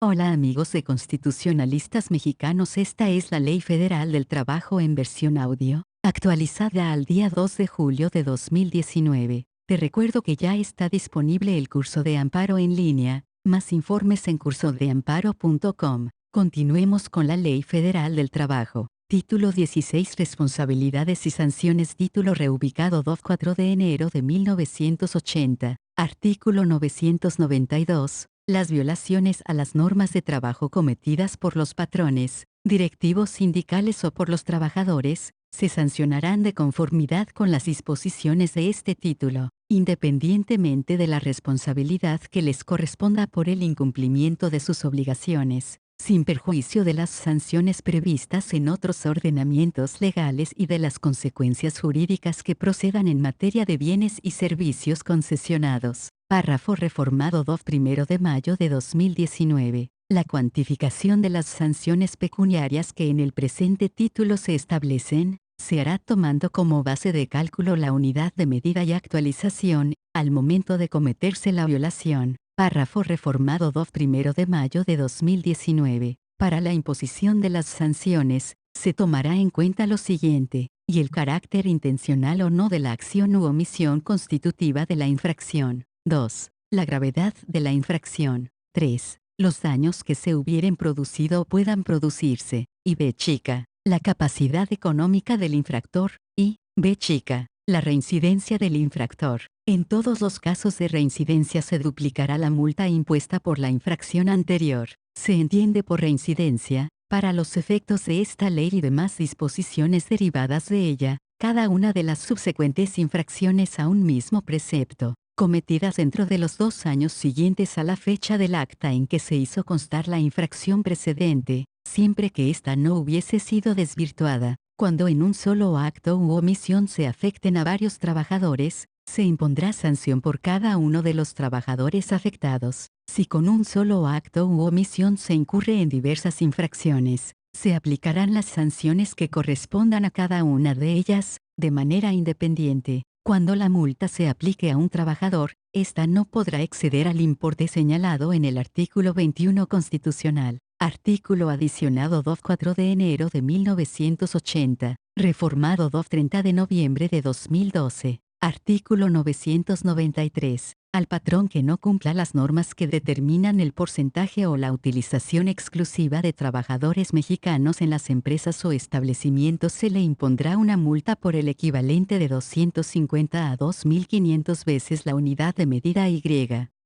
Hola amigos de constitucionalistas mexicanos, esta es la Ley Federal del Trabajo en versión audio, actualizada al día 2 de julio de 2019. Te recuerdo que ya está disponible el curso de amparo en línea, más informes en cursodeamparo.com. Continuemos con la Ley Federal del Trabajo. Título 16, Responsabilidades y sanciones. Título reubicado 4 de enero de 1980. Artículo 992. Las violaciones a las normas de trabajo cometidas por los patrones, directivos sindicales o por los trabajadores, se sancionarán de conformidad con las disposiciones de este título, independientemente de la responsabilidad que les corresponda por el incumplimiento de sus obligaciones, sin perjuicio de las sanciones previstas en otros ordenamientos legales y de las consecuencias jurídicas que procedan en materia de bienes y servicios concesionados. Párrafo reformado 1 de mayo de 2019. La cuantificación de las sanciones pecuniarias que en el presente título se establecen, se hará tomando como base de cálculo la unidad de medida y actualización, al momento de cometerse la violación. Párrafo reformado 1 de mayo de 2019. Para la imposición de las sanciones, se tomará en cuenta lo siguiente, y el carácter intencional o no de la acción u omisión constitutiva de la infracción. 2. La gravedad de la infracción. 3. Los daños que se hubieren producido o puedan producirse. Y B chica. La capacidad económica del infractor. Y B chica. La reincidencia del infractor. En todos los casos de reincidencia se duplicará la multa impuesta por la infracción anterior. Se entiende por reincidencia, para los efectos de esta ley y demás disposiciones derivadas de ella, cada una de las subsecuentes infracciones a un mismo precepto, cometidas dentro de los 2 años siguientes a la fecha del acta en que se hizo constar la infracción precedente, siempre que ésta no hubiese sido desvirtuada. Cuando en un solo acto u omisión se afecten a varios trabajadores, se impondrá sanción por cada uno de los trabajadores afectados. Si con un solo acto u omisión se incurre en diversas infracciones, se aplicarán las sanciones que correspondan a cada una de ellas, de manera independiente. Cuando la multa se aplique a un trabajador, ésta no podrá exceder al importe señalado en el artículo 21 constitucional. Artículo adicionado 4 de enero de 1980, reformado 30 de noviembre de 2012. Artículo 993. Al patrón que no cumpla las normas que determinan el porcentaje o la utilización exclusiva de trabajadores mexicanos en las empresas o establecimientos se le impondrá una multa por el equivalente de 250 a 2.500 veces la unidad de medida Y.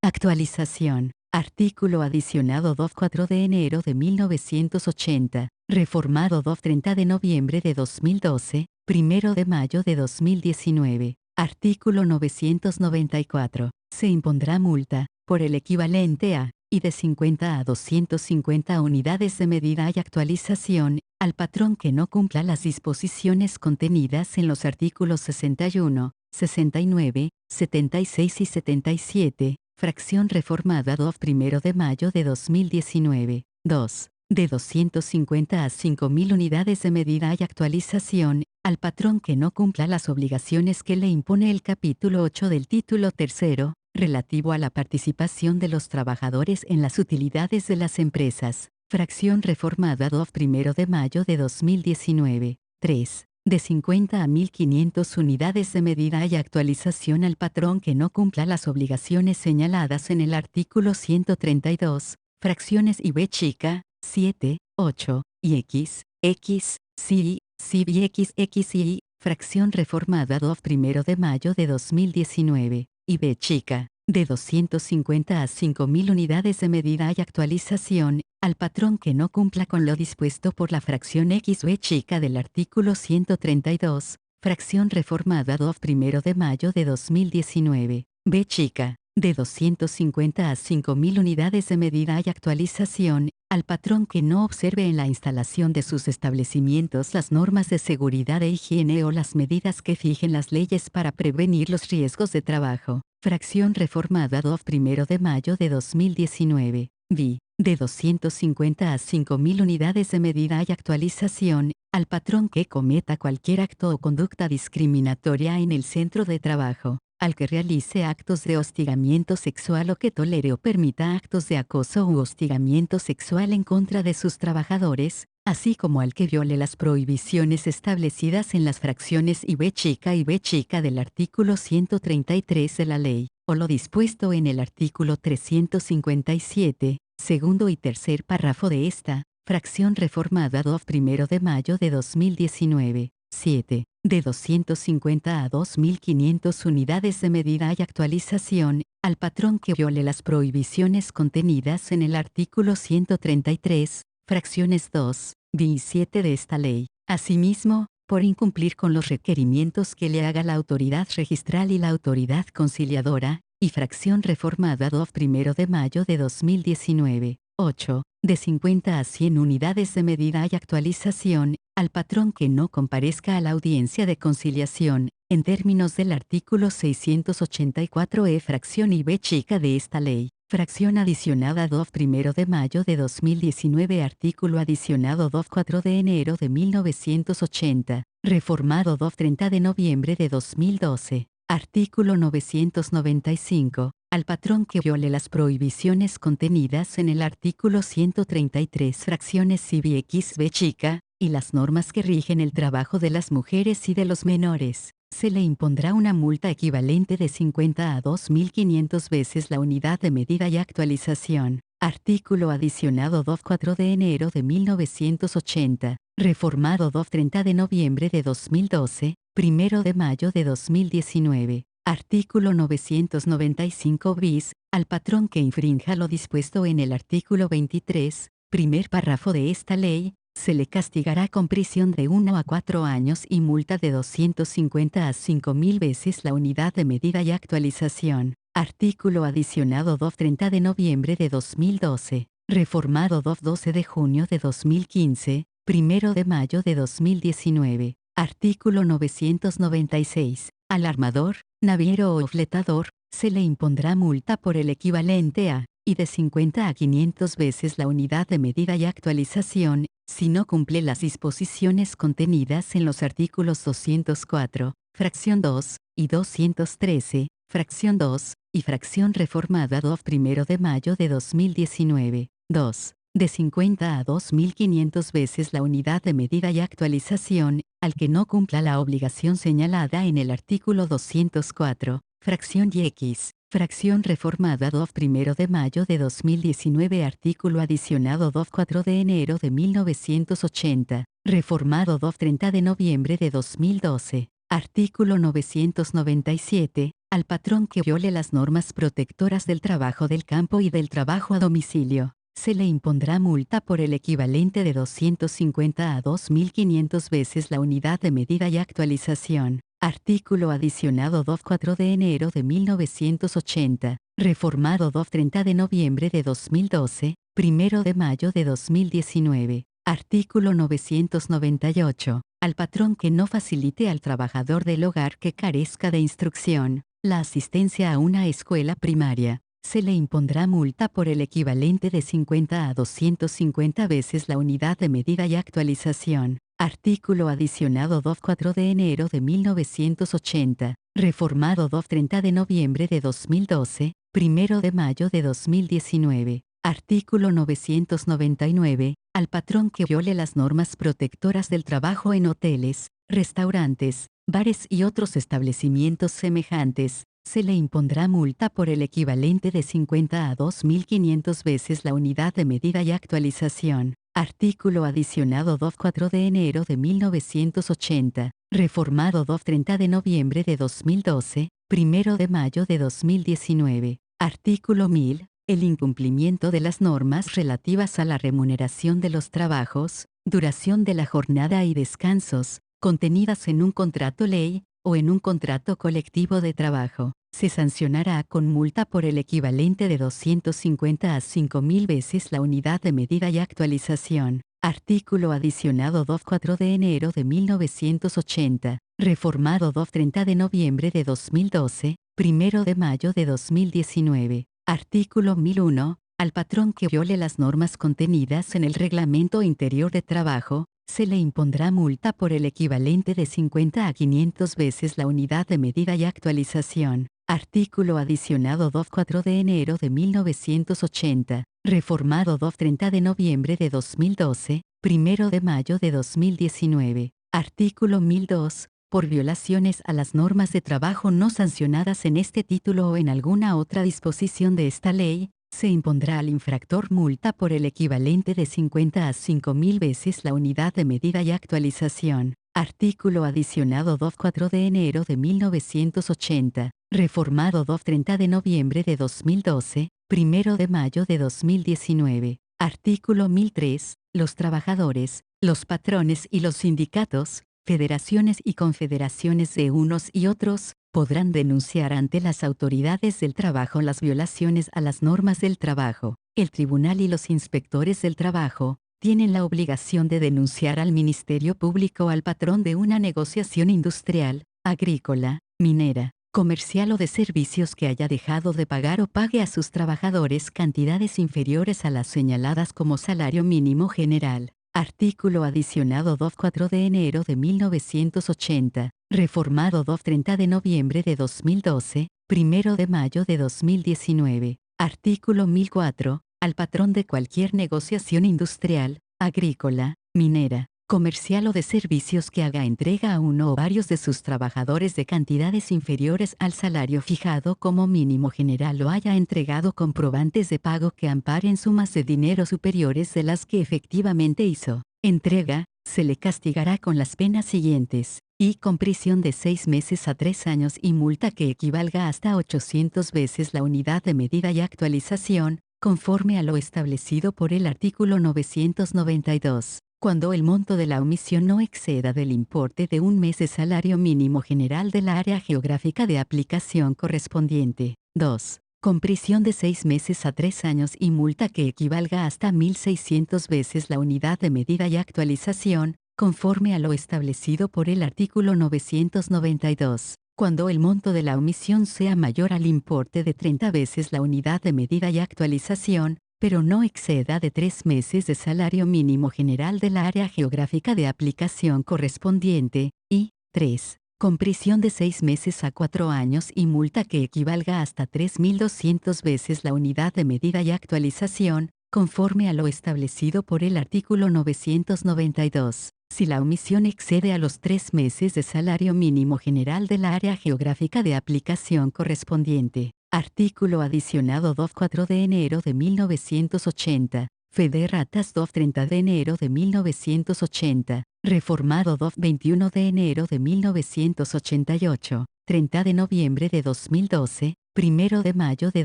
Actualización. Artículo adicionado 4 de enero de 1980, reformado 30 de noviembre de 2012, 1 de mayo de 2019. Artículo 994. Se impondrá multa, por el equivalente a, y de 50 a 250 unidades de medida y actualización, al patrón que no cumpla las disposiciones contenidas en los artículos 61, 69, 76 y 77, fracción reformada 1 de mayo de 2019. 2. De 250 a 5.000 unidades de medida y actualización, al patrón que no cumpla las obligaciones que le impone el capítulo 8 del título 3, relativo a la participación de los trabajadores en las utilidades de las empresas, fracción reformada 1 de mayo de 2019. 3. De 50 a 1.500 unidades de medida y actualización al patrón que no cumpla las obligaciones señaladas en el artículo 132, fracciones y B chica, 7, 8, y X, X, CI, y X, X y Y, fracción reformada 1 de mayo de 2019, y B chica, de 250 a 5.000 unidades de medida y actualización, al patrón que no cumpla con lo dispuesto por la fracción X o E chica del artículo 132, fracción reformada 1 de mayo de 2019, B chica, de 250 a 5.000 unidades de medida y actualización, al patrón que no observe en la instalación de sus establecimientos las normas de seguridad e higiene o las medidas que fijen las leyes para prevenir los riesgos de trabajo. Fracción reformada 1 de mayo de 2019. Vi. De 250 a 5.000 unidades de medida y actualización, al patrón que cometa cualquier acto o conducta discriminatoria en el centro de trabajo. al que realice actos de hostigamiento sexual o que tolere o permita actos de acoso u hostigamiento sexual en contra de sus trabajadores, así como al que viole las prohibiciones establecidas en las fracciones I y B chica del artículo 133 de la ley, o lo dispuesto en el artículo 357, segundo y tercer párrafo de esta, fracción reformada 1 de mayo de 2019, 7, de 250 a 2.500 unidades de medida y actualización, al patrón que viole las prohibiciones contenidas en el artículo 133, fracciones 2, y 7 de esta ley. Asimismo, por incumplir con los requerimientos que le haga la autoridad registral y la autoridad conciliadora, y fracción reformada 1 de mayo de 2019, 8, de 50 a 100 unidades de medida y actualización, al patrón que no comparezca a la audiencia de conciliación, en términos del artículo 684 fracción y B chica de esta ley. Fracción adicionada 1 de mayo de 2019 artículo adicionado 4 de enero de 1980, reformado 30 de noviembre de 2012. Artículo 995. Al patrón que viole las prohibiciones contenidas en el artículo 133 fracciones X B chica, y las normas que rigen el trabajo de las mujeres y de los menores, se le impondrá una multa equivalente de 50 a 2.500 veces la unidad de medida y actualización. Artículo adicionado 4 de enero de 1980, reformado 30 de noviembre de 2012, 1 de mayo de 2019. Artículo 995 bis, al patrón que infrinja lo dispuesto en el artículo 23, primer párrafo de esta ley, se le castigará con prisión de 1 a 4 años y multa de 250 a 5.000 veces la unidad de medida y actualización. Artículo adicionado 30 de noviembre de 2012, reformado 12 de junio de 2015, 1 de mayo de 2019. Artículo 996. Al armador, naviero o fletador, se le impondrá multa por el equivalente a, y de 50 a 500 veces la unidad de medida y actualización, si no cumple las disposiciones contenidas en los artículos 204, fracción 2, y 213, fracción 2, y fracción reformada 1 de mayo de 2019. 2. De 50 a 2.500 veces la unidad de medida y actualización, al que no cumpla la obligación señalada en el artículo 204, fracción X, fracción reformada 1 de mayo de 2019 artículo adicionado 4 de enero de 1980, reformado 30 de noviembre de 2012. Artículo 997, al patrón que viole las normas protectoras del trabajo del campo y del trabajo a domicilio, se le impondrá multa por el equivalente de 250 a 2.500 veces la unidad de medida y actualización. Artículo adicionado 4 de enero de 1980, reformado 30 de noviembre de 2012, 1 de mayo de 2019. Artículo 998. Al patrón que no facilite al trabajador del hogar que carezca de instrucción, la asistencia a una escuela primaria, se le impondrá multa por el equivalente de 50 a 250 veces la unidad de medida y actualización. Artículo adicionado 4 de enero de 1980, reformado 30 de noviembre de 2012, 1 de mayo de 2019. Artículo 999. Al patrón que viole las normas protectoras del trabajo en hoteles, restaurantes, bares y otros establecimientos semejantes, se le impondrá multa por el equivalente de 50 a 2.500 veces la unidad de medida y actualización. Artículo adicionado 4 de enero de 1980, reformado 30 de noviembre de 2012, 1 de mayo de 2019. Artículo 1000. El incumplimiento de las normas relativas a la remuneración de los trabajos, duración de la jornada y descansos, contenidas en un contrato ley, o en un contrato colectivo de trabajo, se sancionará con multa por el equivalente de 250 a 5.000 veces la unidad de medida y actualización. Artículo adicionado 4 de enero de 1980, reformado 30 de noviembre de 2012, 1 de mayo de 2019. Artículo 1001. Al patrón que viole las normas contenidas en el Reglamento Interior de Trabajo, se le impondrá multa por el equivalente de 50 a 500 veces la unidad de medida y actualización. Artículo adicionado 4 de enero de 1980, reformado 30 de noviembre de 2012, 1 de mayo de 2019. Artículo 1002. Por violaciones a las normas de trabajo no sancionadas en este título o en alguna otra disposición de esta ley, se impondrá al infractor multa por el equivalente de 50 a 5.000 veces la unidad de medida y actualización. Artículo adicionado 4 de enero de 1980, reformado 30 de noviembre de 2012, 1 de mayo de 2019. Artículo 1003. Los trabajadores, los patrones y los sindicatos, federaciones y confederaciones de unos y otros, podrán denunciar ante las autoridades del trabajo las violaciones a las normas del trabajo. El tribunal y los inspectores del trabajo tienen la obligación de denunciar al Ministerio Público al patrón de una negociación industrial, agrícola, minera, comercial o de servicios que haya dejado de pagar o pague a sus trabajadores cantidades inferiores a las señaladas como salario mínimo general. Artículo adicionado 4 de enero de 1980, reformado 30 de noviembre de 2012, 1 de mayo de 2019. Artículo 1004. Al patrón de cualquier negociación industrial, agrícola, minera, comercial o de servicios que haga entrega a uno o varios de sus trabajadores de cantidades inferiores al salario fijado como mínimo general o haya entregado comprobantes de pago que amparen sumas de dinero superiores de las que efectivamente hizo entrega, se le castigará con las penas siguientes, y con prisión de 6 meses a 3 años y multa que equivalga hasta 800 veces la unidad de medida y actualización, conforme a lo establecido por el artículo 992. Cuando el monto de la omisión no exceda del importe de un mes de salario mínimo general del área geográfica de aplicación correspondiente. 2. Con prisión de 6 meses a 3 años y multa que equivalga hasta 1.600 veces la unidad de medida y actualización, conforme a lo establecido por el artículo 992. Cuando el monto de la omisión sea mayor al importe de 30 veces la unidad de medida y actualización, pero no exceda de 3 meses de salario mínimo general del área geográfica de aplicación correspondiente, y 3. Con prisión de 6 meses a 4 años y multa que equivalga hasta 3.200 veces la unidad de medida y actualización, conforme a lo establecido por el artículo 992. Si la omisión excede a los 3 meses de salario mínimo general del área geográfica de aplicación correspondiente. Artículo adicionado 4 de enero de 1980, Federatas 30 de enero de 1980, reformado 21 de enero de 1988, 30 de noviembre de 2012, 1 de mayo de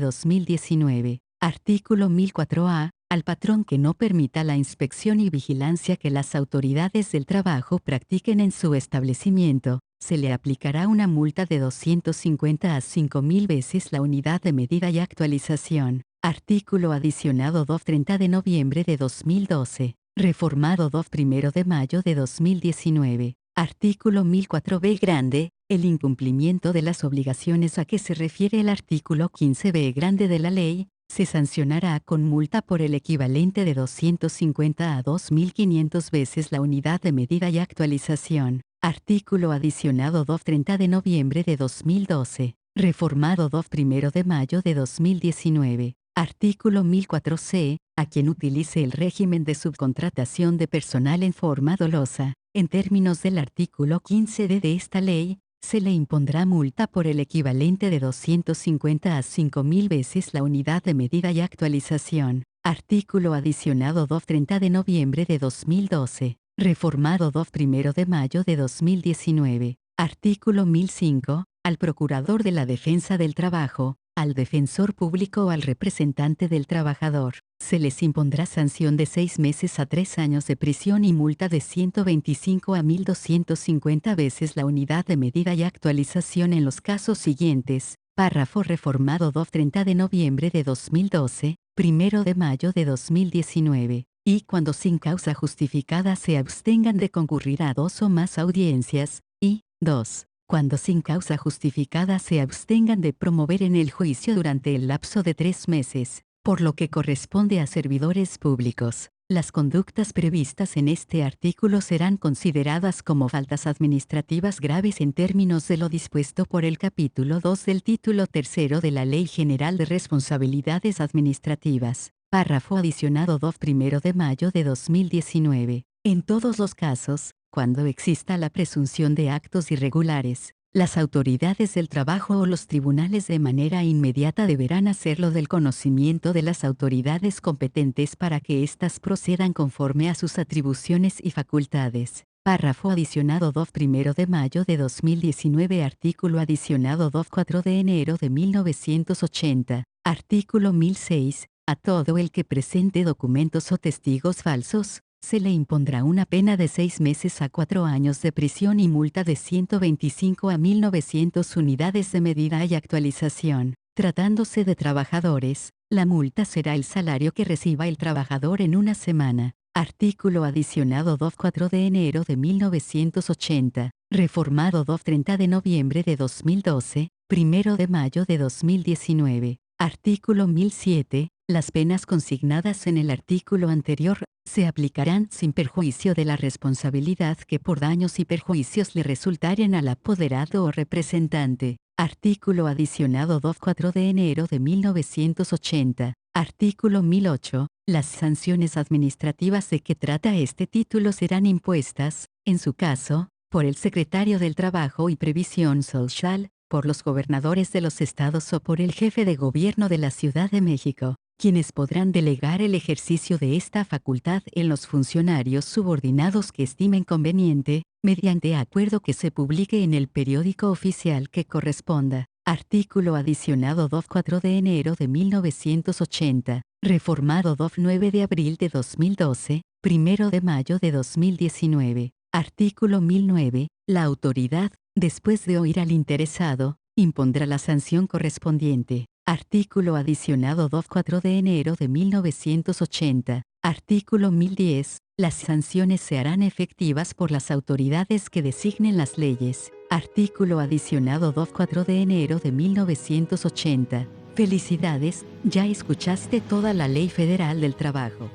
2019. Artículo 1004A. Al patrón que no permita la inspección y vigilancia que las autoridades del trabajo practiquen en su establecimiento, se le aplicará una multa de 250 a 5.000 veces la unidad de medida y actualización. Artículo adicionado 30 de noviembre de 2012, reformado 1 de mayo de 2019. Artículo 1004b grande. El incumplimiento de las obligaciones a que se refiere el artículo 15b grande de la ley, se sancionará con multa por el equivalente de 250 a 2.500 veces la unidad de medida y actualización. Artículo adicionado 30 de noviembre de 2012, reformado 1 de mayo de 2019. Artículo 1004c. A quien utilice el régimen de subcontratación de personal en forma dolosa, en términos del artículo 15d de esta ley, se le impondrá multa por el equivalente de 250 a 5.000 veces la unidad de medida y actualización. Artículo adicionado 30 de noviembre de 2012, reformado 1 de mayo de 2019. Artículo 1005. Al Procurador de la Defensa del Trabajo, al Defensor Público o al representante del trabajador, se les impondrá sanción de 6 meses a 3 años de prisión y multa de 125 a 1.250 veces la unidad de medida y actualización en los casos siguientes. Párrafo reformado 30 de noviembre de 2012, 1 de mayo de 2019. Y cuando sin causa justificada se abstengan de concurrir a 2 o más audiencias, y 2. Cuando sin causa justificada se abstengan de promover en el juicio durante el lapso de 3 meses, por lo que corresponde a servidores públicos, Las conductas previstas en este artículo serán consideradas como faltas administrativas graves en términos de lo dispuesto por el capítulo 2 del título 3 de la Ley General de Responsabilidades Administrativas, párrafo adicionado 2 1 de mayo de 2019. En todos los casos, cuando exista la presunción de actos irregulares, las autoridades del trabajo o los tribunales de manera inmediata deberán hacerlo del conocimiento de las autoridades competentes para que éstas procedan conforme a sus atribuciones y facultades. Párrafo adicionado 2 1 de mayo de 2019. Artículo adicionado 2 4 de enero de 1980. Artículo 1006. A todo el que presente documentos o testigos falsos, se le impondrá una pena de 6 meses a 4 años de prisión y multa de 125 a 1.900 unidades de medida y actualización. Tratándose de trabajadores, la multa será el salario que reciba el trabajador en una semana. Artículo adicionado 2 4 de enero de 1980, reformado 2 30 de noviembre de 2012, 1 de mayo de 2019. Artículo 1007. Las penas consignadas en el artículo anterior se aplicarán sin perjuicio de la responsabilidad que por daños y perjuicios le resultaren al apoderado o representante. Artículo adicionado 2 4 de enero de 1980. Artículo 1008. Las sanciones administrativas de que trata este título serán impuestas, en su caso, por el Secretario del Trabajo y Previsión Social, por los gobernadores de los estados o por el jefe de gobierno de la Ciudad de México, quienes podrán delegar el ejercicio de esta facultad en los funcionarios subordinados que estimen conveniente, mediante acuerdo que se publique en el periódico oficial que corresponda. Artículo adicionado 2 4 de enero de 1980, reformado 2 9 de abril de 2012, 1 de mayo de 2019. Artículo 1009. La autoridad, después de oír al interesado, impondrá la sanción correspondiente. Artículo adicionado 2 4 de enero de 1980. Artículo 1010. Las sanciones se harán efectivas por las autoridades que designen las leyes. Artículo adicionado 2 4 de enero de 1980. Felicidades, ya escuchaste toda la Ley Federal del Trabajo.